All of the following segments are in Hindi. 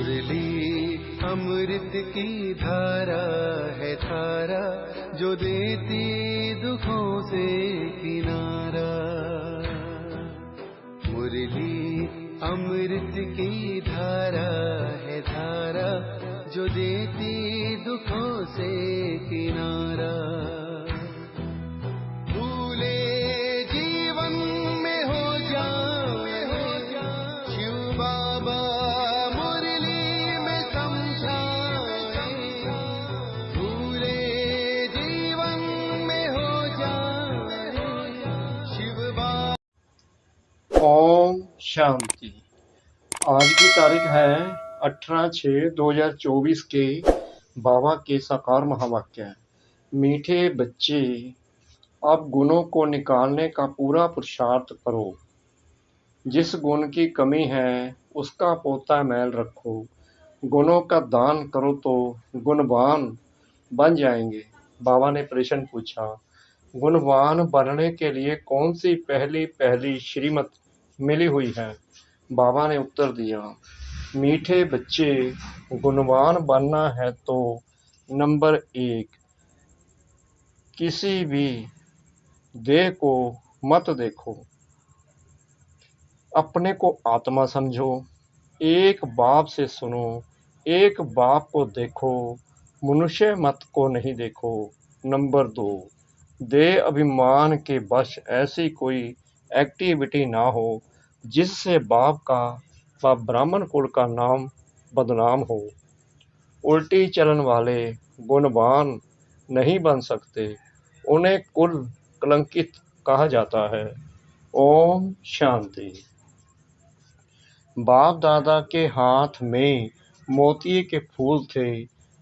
मुरली अमृत की धारा है धारा, जो देती दुखों से किनारा। मुरली अमृत की धारा है धारा, जो देती दुखों से किनारा। भूले जीवन में हो जाए शिव बाबा मुरली में समझाए। भूले जीवन में हो जाए शिव बाबा। ओम शांति। आज की तारीख है 18/6/2024 के बाबा के साकार महावाक्य। मीठे बच्चे, अब गुणों को निकालने का पूरा पुरुषार्थ करो। जिस गुण की कमी है उसका पोता मैल रखो। गुणों का दान करो तो गुणवान बन जाएंगे। बाबा ने प्रश्न पूछा, गुणवान बनने के लिए कौन सी पहली श्रीमत मिली हुई है? बाबा ने उत्तर दिया, मीठे बच्चे, गुणवान बनना है तो नंबर 1, किसी भी देह को मत देखो, अपने को आत्मा समझो। एक बाप से सुनो, एक बाप को देखो, मनुष्य मत को नहीं देखो। नंबर 2, देह अभिमान के वश ऐसी कोई एक्टिविटी ना हो जिससे बाप का व ब्राह्मण कुल का नाम बदनाम हो। उल्टी चलन वाले गुणवान नहीं बन सकते, उन्हें कुल कलंकित कहा जाता है। ओम शांति। बाप दादा के हाथ में मोती के फूल थे।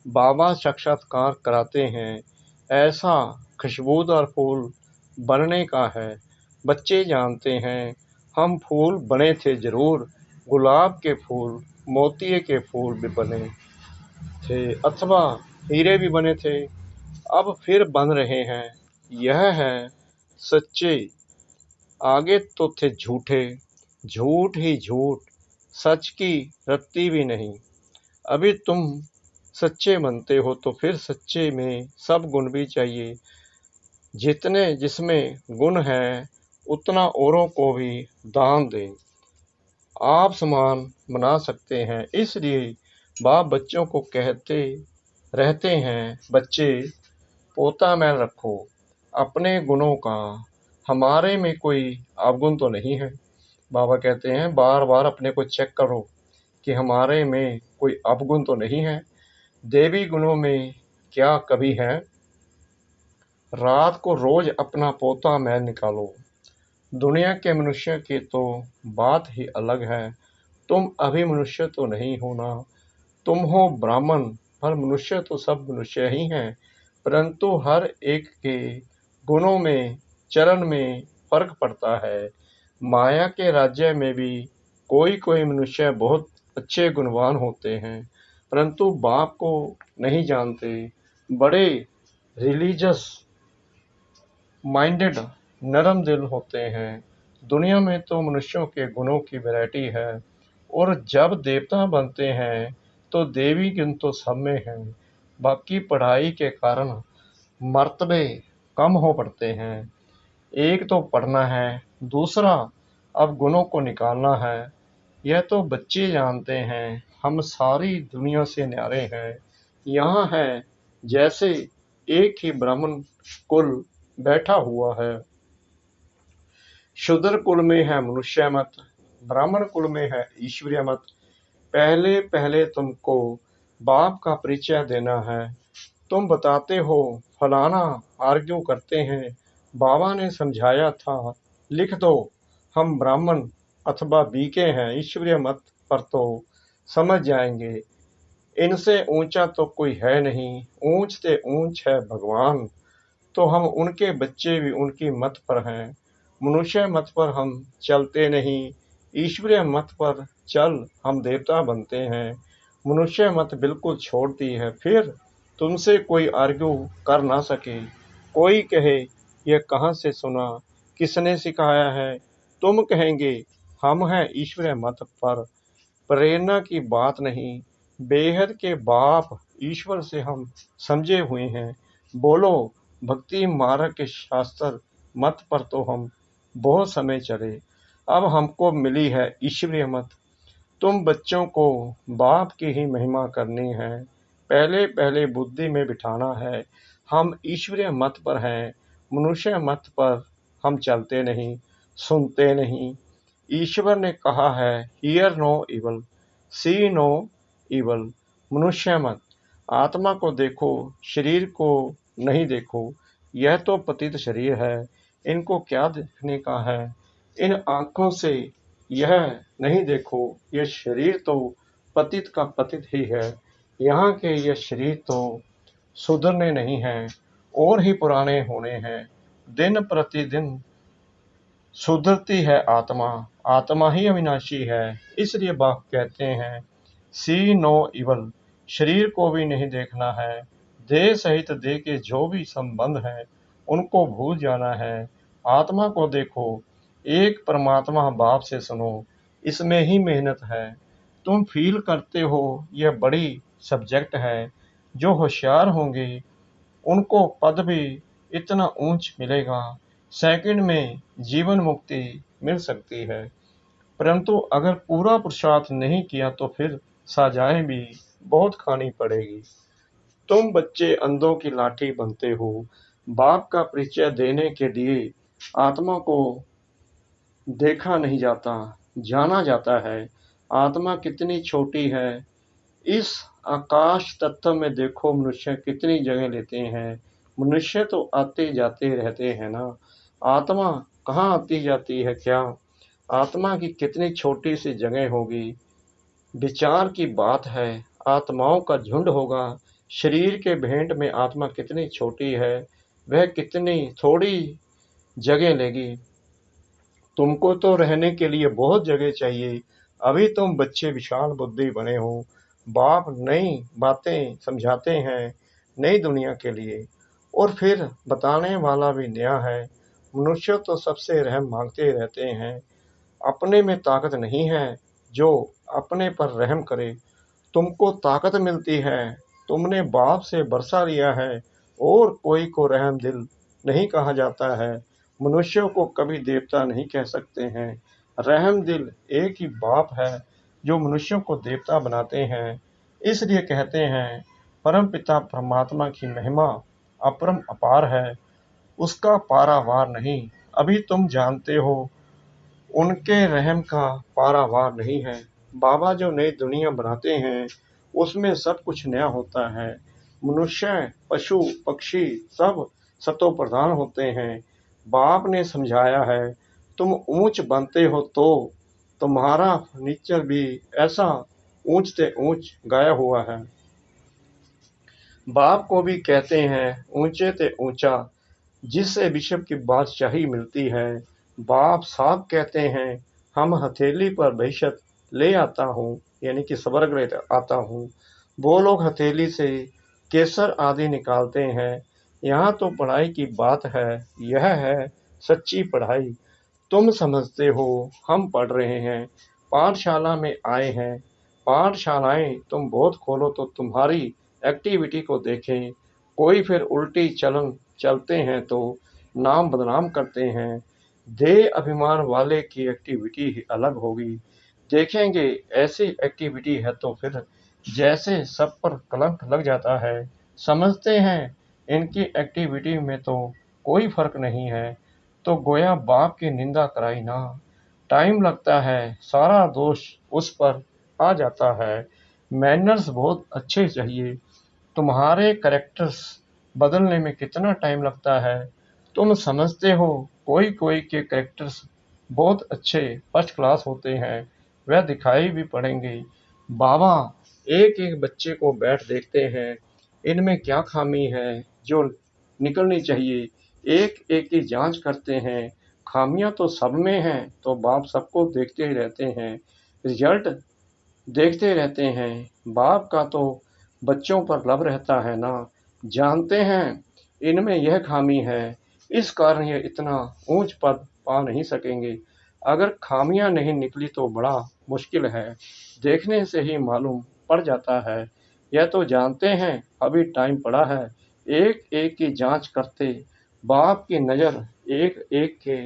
बाबा साक्षात्कार कराते हैं, ऐसा खुशबूदार फूल बनने का है। बच्चे जानते हैं हम फूल बने थे जरूर, गुलाब के फूल, मोती के फूल भी बने थे अथवा हीरे भी बने थे, अब फिर बन रहे हैं। यह है सच्चे, आगे तो थे झूठे, झूठ ही झूठ, सच की रत्ती भी नहीं। अभी तुम सच्चे बनते हो तो फिर सच्चे में सब गुण भी चाहिए। जितने जिसमें गुण है उतना औरों को भी दान दें। आप समान बना सकते हैं। इसलिए बाप बच्चों को कहते रहते हैं, बच्चे पोता मैल रखो अपने गुणों का, हमारे में कोई अवगुण तो नहीं है। बाबा कहते हैं बार बार अपने को चेक करो कि हमारे में कोई अवगुण तो नहीं है। देवी गुणों में क्या कभी है? रात को रोज अपना पोता मैल निकालो। दुनिया के मनुष्य की तो बात ही अलग है। तुम अभी मनुष्य तो नहीं हो ना, तुम हो ब्राह्मण, पर मनुष्य तो सब मनुष्य ही हैं, परंतु हर एक के गुणों में, चरण में फर्क पड़ता है। माया के राज्य में भी कोई मनुष्य बहुत अच्छे गुणवान होते हैं, परंतु बाप को नहीं जानते, बड़े रिलीजियस माइंडेड नरम दिल होते हैं। दुनिया में तो मनुष्यों के गुणों की वैरायटी है, और जब देवता बनते हैं तो देवी गुण तो सब में हैं। बाकी पढ़ाई के कारण मर्तबे कम हो पड़ते हैं। एक तो पढ़ना है, दूसरा अब गुणों को निकालना है। यह तो बच्चे जानते हैं, हम सारी दुनिया से न्यारे हैं। यहाँ है जैसे एक ही ब्राह्मण कुल बैठा हुआ है। शूद्र कुल में है मनुष्य मत, ब्राह्मण कुल में है ईश्वरीय मत। पहले तुमको बाप का परिचय देना है। तुम बताते हो फलाना, आर्ग्यू करते हैं। बाबा ने समझाया था, लिख दो हम ब्राह्मण अथवा बीके हैं, ईश्वरीय मत पर तो समझ जाएंगे। इनसे ऊंचा तो कोई है नहीं, ऊंच से ऊंच है भगवान। तो हम उनके बच्चे भी उनकी मत पर हैं। मनुष्य मत पर हम चलते नहीं, ईश्वरीय मत पर चल हम देवता बनते हैं। मनुष्य मत बिल्कुल छोड़ दी है, फिर तुमसे कोई आर्ग्यू कर ना सके। कोई कहे यह कहाँ से सुना, किसने सिखाया है? तुम कहेंगे हम हैं ईश्वरीय मत पर। प्रेरणा की बात नहीं, बेहद के बाप ईश्वर से हम समझे हुए हैं। बोलो, भक्ति मार्ग के शास्त्र मत पर तो हम बहुत समय चले, अब हमको मिली है ईश्वरीय मत। तुम बच्चों को बाप की ही महिमा करनी है, पहले पहले बुद्धि में बिठाना है। हम ईश्वरीय मत पर हैं, मनुष्य मत पर हम चलते नहीं, सुनते नहीं। ईश्वर ने कहा है, hear no evil, see no evil. मनुष्य मत, आत्मा को देखो, शरीर को नहीं देखो। यह तो पतित शरीर है, इनको क्या देखने का है। इन आंखों से यह नहीं देखो, यह शरीर तो पतित का पतित ही है। यहाँ के यह शरीर तो सुधरने नहीं हैं, और ही पुराने होने हैं। दिन प्रतिदिन सुधरती है आत्मा, आत्मा ही अविनाशी है। इसलिए बाप कहते हैं, सी नो इवल। शरीर को भी नहीं देखना है, देह सहित देह के जो भी संबंध हैं उनको भूल जाना है। आत्मा को देखो, एक परमात्मा बाप से सुनो, इसमें ही मेहनत है। तुम फील करते हो यह बड़ी सब्जेक्ट है, जो होशियार होंगे उनको पद भी इतना ऊंच मिलेगा, सेकंड में जीवन मुक्ति मिल सकती है। परंतु अगर पूरा पुरुषार्थ नहीं किया तो फिर सजाएं भी बहुत खानी पड़ेगी। तुम बच्चे अंधों की लाठी बनते हो। बाप का परिचय देने के लिए आत्मा को देखा नहीं जाता, जाना जाता है। आत्मा कितनी छोटी है। इस आकाश तत्व में देखो, मनुष्य कितनी जगह लेते हैं। मनुष्य तो आते जाते रहते हैं ना, आत्मा कहाँ आती जाती है क्या? आत्मा की कितनी छोटी सी जगह होगी। विचार की बात है, आत्माओं का झुंड होगा। शरीर के भेंट में आत्मा कितनी छोटी है, वह कितनी थोड़ी जगह लेगी। तुमको तो रहने के लिए बहुत जगह चाहिए। अभी तुम बच्चे विशाल बुद्धि बने हो। बाप नई बातें समझाते हैं नई दुनिया के लिए, और फिर बताने वाला भी नया है। मनुष्य तो सबसे रहम मांगते रहते हैं, अपने में ताकत नहीं है जो अपने पर रहम करे। तुमको ताकत मिलती है, तुमने बाप से बरसा लिया है, और कोई को रहम दिल नहीं कहा जाता है। मनुष्यों को कभी देवता नहीं कह सकते हैं। रहम दिल एक ही बाप है जो मनुष्यों को देवता बनाते हैं। इसलिए कहते हैं, परम पिता परमात्मा की महिमा अपरम अपार है, उसका पारावार नहीं। अभी तुम जानते हो, उनके रहम का पारावार नहीं है। बाबा जो नई दुनिया बनाते हैं उसमें सब कुछ नया होता है। मनुष्य, पशु, पक्षी सब सतो प्रधान होते हैं। बाप ने समझाया है, तुम ऊंच बनते हो तो तुम्हारा फर्नीचर भी ऐसा ऊंच से ऊंच गाया हुआ है। बाप को भी कहते हैं, ऊंचे ते ऊंचा, जिससे विश्व की बादशाही मिलती है। बाप साहब कहते हैं, हम हथेली पर बहिशत ले आता हूँ, यानी कि स्वर्ग ले आता हूँ। वो लोग हथेली से केसर आदि निकालते हैं। यहाँ तो पढ़ाई की बात है, यह है सच्ची पढ़ाई। तुम समझते हो हम पढ़ रहे हैं, पाठशाला में आए हैं। पाठशालाएं तुम बहुत खोलो तो तुम्हारी एक्टिविटी को देखें। कोई फिर उल्टी चलन चलते हैं तो नाम बदनाम करते हैं। देह अभिमान वाले की एक्टिविटी ही अलग होगी। देखेंगे ऐसी एक्टिविटी है तो फिर जैसे सब पर कलंक लग जाता है। समझते हैं इनकी एक्टिविटी में तो कोई फर्क नहीं है, तो गोया बाप की निंदा कराई ना। टाइम लगता है, सारा दोष उस पर आ जाता है। मैनर्स बहुत अच्छे चाहिए। तुम्हारे कैरेक्टर्स बदलने में कितना टाइम लगता है। तुम समझते हो कोई कोई के कैरेक्टर्स बहुत अच्छे फर्स्ट क्लास होते हैं, वह दिखाई भी पड़ेंगे। बाबा एक एक बच्चे को बैठ देखते हैं, इनमें क्या खामी है जो निकलनी चाहिए। एक एक की जांच करते हैं। खामियां तो सब में हैं, तो बाप सबको देखते ही रहते हैं, रिजल्ट देखते रहते हैं। बाप का तो बच्चों पर लब रहता है ना। जानते हैं इनमें यह खामी है, इस कारण ये इतना ऊंच पद पा नहीं सकेंगे। अगर खामियां नहीं निकली तो बड़ा मुश्किल है, देखने से ही मालूम पड़ जाता है। यह तो जानते हैं अभी टाइम पड़ा है, एक एक की जांच करते बाप की नज़र एक एक के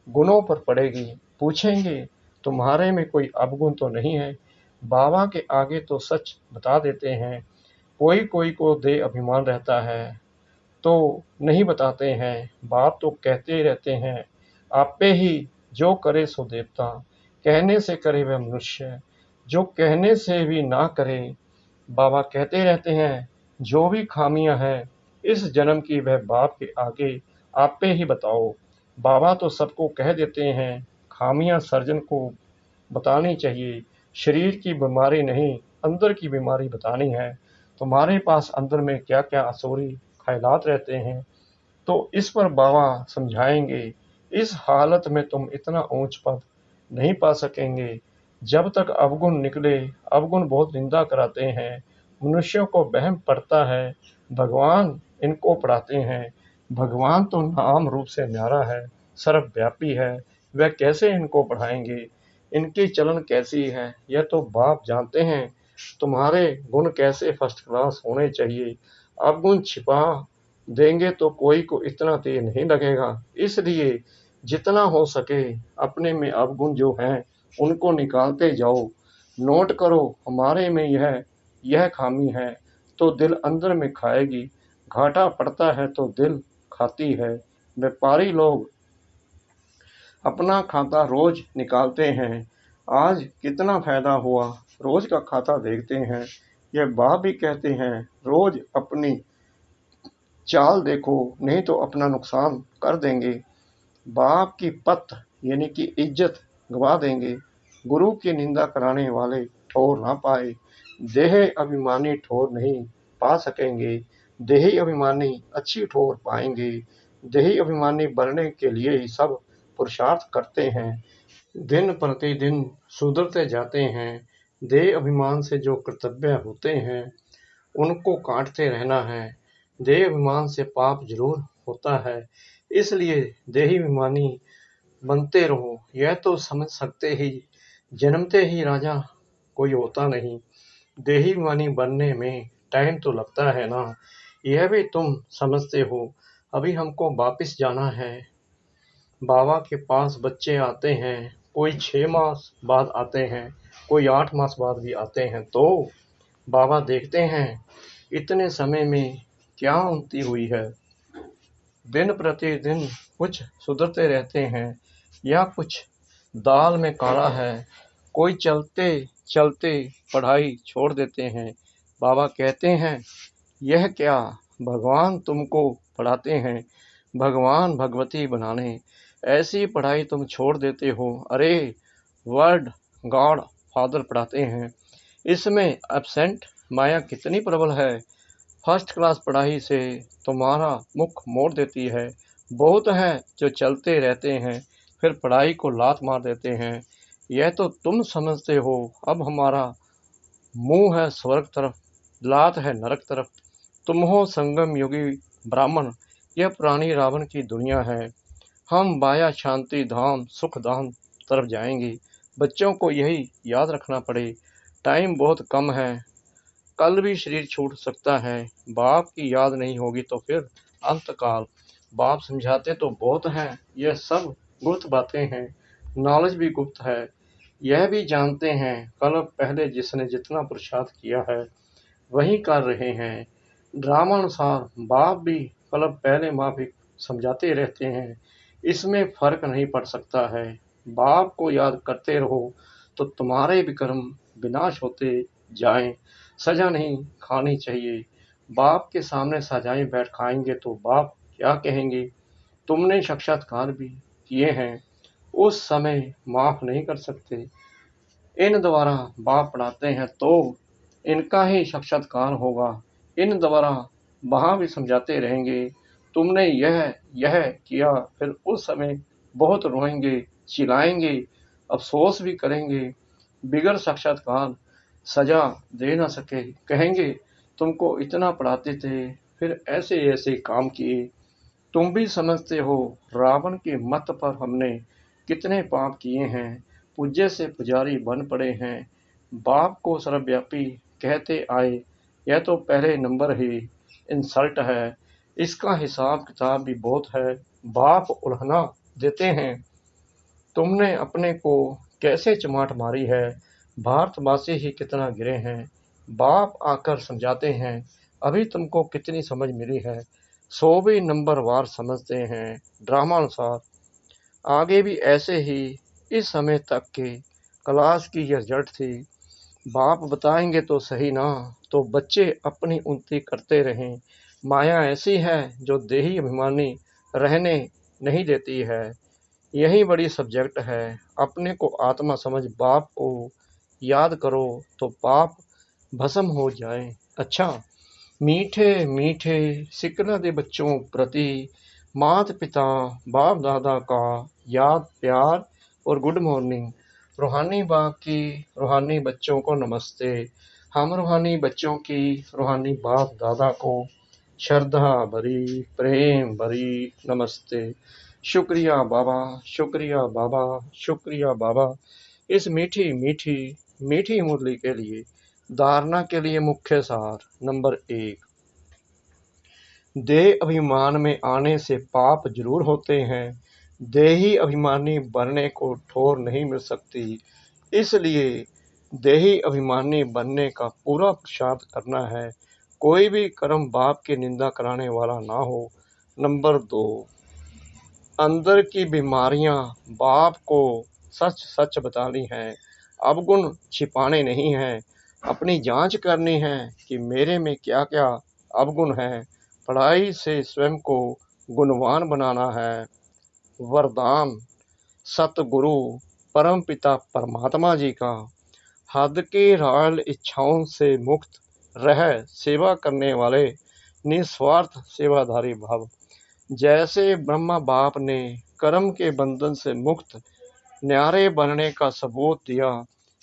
गुणों पर पड़ेगी। पूछेंगे तुम्हारे में कोई अवगुण तो नहीं है? बाबा के आगे तो सच बता देते हैं। कोई कोई को दे अभिमान रहता है तो नहीं बताते हैं। बाप तो कहते रहते हैं, आपे ही जो करे सो देवता, कहने से करे वह मनुष्य, जो कहने से भी ना करे। बाबा कहते रहते हैं, जो भी खामियां हैं इस जन्म की वह बाप के आगे आपे ही बताओ। बाबा तो सबको कह देते हैं, खामियां सर्जन को बतानी चाहिए। शरीर की बीमारी नहीं, अंदर की बीमारी बतानी है। तुम्हारे पास अंदर में क्या क्या असुरी ख्यालात रहते हैं, तो इस पर बाबा समझाएंगे। इस हालत में तुम इतना ऊंच पद नहीं पा सकेंगे जब तक अवगुण निकले। अवगुण बहुत निंदा कराते हैं, मनुष्यों को वहम पड़ता है। भगवान इनको पढ़ाते हैं। भगवान तो नाम रूप से न्यारा है, सर्वव्यापी है, वह कैसे इनको पढ़ाएंगे? इनकी चलन कैसी है यह तो बाप जानते हैं। तुम्हारे गुण कैसे फर्स्ट क्लास होने चाहिए। अवगुण छिपा देंगे तो कोई को इतना तेज नहीं लगेगा। इसलिए जितना हो सके अपने में अवगुण जो हैं उनको निकालते जाओ। नोट करो हमारे में यह खामी है तो दिल अंदर में खाएगी। घाटा पड़ता है तो दिल खाती है। व्यापारी लोग अपना खाता रोज निकालते हैं, आज कितना फायदा हुआ रोज का खाता देखते हैं। यह बाप भी कहते हैं, रोज अपनी चाल देखो नहीं तो अपना नुकसान कर देंगे। बाप की पत यानी कि इज्जत गवा देंगे। गुरु की निंदा कराने वाले ठोर ना पाए। देह अभिमानी ठोर नहीं पा सकेंगे, देही अभिमानी अच्छी ठोर पाएंगे। देही अभिमानी बनने के लिए ही सब पुरुषार्थ करते हैं, दिन प्रतिदिन सुधरते जाते हैं। देह अभिमान से जो कर्तव्य होते हैं उनको काटते रहना है। देह अभिमान से पाप जरूर होता है, इसलिए देही अभिमानी बनते रहो। यह तो समझ सकते ही जन्मते ही राजा कोई होता नहीं, देही अभिमानी बनने में टाइम तो लगता है ना। यह भी तुम समझते हो। अभी हमको वापिस जाना है। बाबा के पास बच्चे आते हैं, कोई 6 मास बाद आते हैं, कोई 8 मास बाद भी आते हैं। तो बाबा देखते हैं इतने समय में क्या उन्नति हुई है। दिन प्रतिदिन कुछ सुधरते रहते हैं या कुछ दाल में काला है। कोई चलते चलते पढ़ाई छोड़ देते हैं। बाबा कहते हैं, यह क्या भगवान तुमको पढ़ाते हैं, भगवान भगवती बनाने, ऐसी पढ़ाई तुम छोड़ देते हो। अरे वर्ड गॉड फादर पढ़ाते हैं, इसमें एब्सेंट माया कितनी प्रबल है। फर्स्ट क्लास पढ़ाई से तुम्हारा मुख मोड़ देती है। बहुत है जो चलते रहते हैं फिर पढ़ाई को लात मार देते हैं। यह तो तुम समझते हो। अब हमारा मुंह है स्वर्ग तरफ, लात है नरक तरफ। तुम हो संगम योगी ब्राह्मण, यह पुरानी रावण की दुनिया है। हम बाया शांति धाम सुख धाम तरफ जाएंगे। बच्चों को यही याद रखना पड़े, टाइम बहुत कम है, कल भी शरीर छूट सकता है। बाप की याद नहीं होगी तो फिर अंतकाल। बाप समझाते तो बहुत हैं, यह सब गुप्त बातें हैं, नॉलेज भी गुप्त है। यह भी जानते हैं कल पहले जिसने जितना पुरुषार्थ किया है वही कर रहे हैं। ड्रामा अनुसार बाप भी कल पहले माफिक समझाते रहते हैं, इसमें फर्क नहीं पड़ सकता है। बाप को याद करते रहो तो तुम्हारे भी कर्म विनाश होते जाएं। सजा नहीं खानी चाहिए। बाप के सामने सजाएं बैठ खाएंगे तो बाप क्या कहेंगे? तुमने साक्षात्कार भी किए हैं, उस समय माफ नहीं कर सकते। इन द्वारा बाप पढ़ाते हैं तो इनका ही साक्षात्कार होगा। इन द्वारा वहाँ भी समझाते रहेंगे, तुमने यह किया, फिर उस समय बहुत रोएंगे, चिल्लाएंगे, अफसोस भी करेंगे। बिगड़ साक्षात्कार सजा दे ना सके, कहेंगे तुमको इतना पढ़ाते थे फिर ऐसे ऐसे काम किए। तुम भी समझते हो रावण के मत पर हमने कितने पाप किए हैं, पूज्य से पुजारी बन पड़े हैं। बाप को सर्वव्यापी कहते आए, यह तो पहले नंबर ही इंसल्ट है, इसका हिसाब किताब भी बहुत है। बाप उल्हना देते हैं, तुमने अपने को कैसे चमाट मारी है, भारतवासी ही कितना गिरे हैं। बाप आकर समझाते हैं, अभी तुमको कितनी समझ मिली है, 100 नंबर वार समझते हैं ड्रामानुसार। आगे भी ऐसे ही इस समय तक के क्लास की यह जड़ थी। बाप बताएंगे तो सही ना, तो बच्चे अपनी उन्नति करते रहें। माया ऐसी है जो देही अभिमानी रहने नहीं देती है। यही बड़ी सब्जेक्ट है। अपने को आत्मा समझ बाप को याद करो तो पाप भस्म हो जाए। अच्छा, मीठे मीठे सिकना दे बच्चों प्रति माता पिता बाप दादा का याद प्यार और गुड मॉर्निंग। रूहानी बाप की रूहानी बच्चों को नमस्ते। हम रूहानी बच्चों की रूहानी बाप दादा को श्रद्धा भरी प्रेम भरी नमस्ते। शुक्रिया बाबा, शुक्रिया बाबा, शुक्रिया बाबा, इस मीठी मीठी मीठी मुरली के लिए। धारणा के लिए मुख्य सार नंबर 1, देह अभिमान में आने से पाप जरूर होते हैं। देही अभिमानी बनने को ठोर नहीं मिल सकती, इसलिए देही अभिमानी बनने का पूरा पुरुषार्थ करना है। कोई भी कर्म बाप की निंदा कराने वाला ना हो। नंबर 2, अंदर की बीमारियां बाप को सच सच बतानी है, अवगुण छिपाने नहीं हैं। अपनी जांच करनी है कि मेरे में क्या क्या अवगुण हैं। पढ़ाई से स्वयं को गुणवान बनाना है। वरदान सतगुरु परम पिता परमात्मा जी का, हद की रायल इच्छाओं से मुक्त रह सेवा करने वाले निस्वार्थ सेवाधारी भाव। जैसे ब्रह्मा बाप ने कर्म के बंधन से मुक्त न्यारे बनने का सबूत दिया,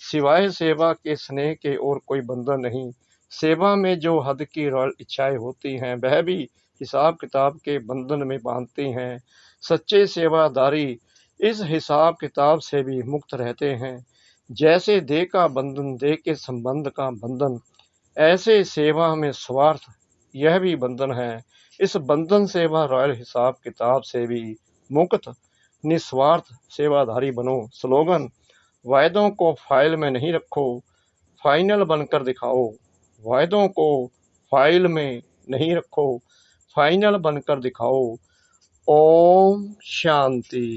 सिवाय सेवा के स्नेह के और कोई बंधन नहीं। सेवा में जो हद की रायल इच्छाएं होती हैं वह भी हिसाब किताब के बंधन में बांधती हैं। सच्चे सेवादारी इस हिसाब किताब से भी मुक्त रहते हैं। जैसे देह का बंधन देह के संबंध का बंधन, ऐसे सेवा में स्वार्थ यह भी बंधन है। इस बंधन से वह रॉयल हिसाब किताब से भी मुक्त निस्वार्थ सेवाधारी बनो। स्लोगन, वायदों को फाइल में नहीं रखो, फाइनल बनकर दिखाओ। वायदों को फाइल में नहीं रखो, फाइनल बनकर दिखाओ। ओम शांति।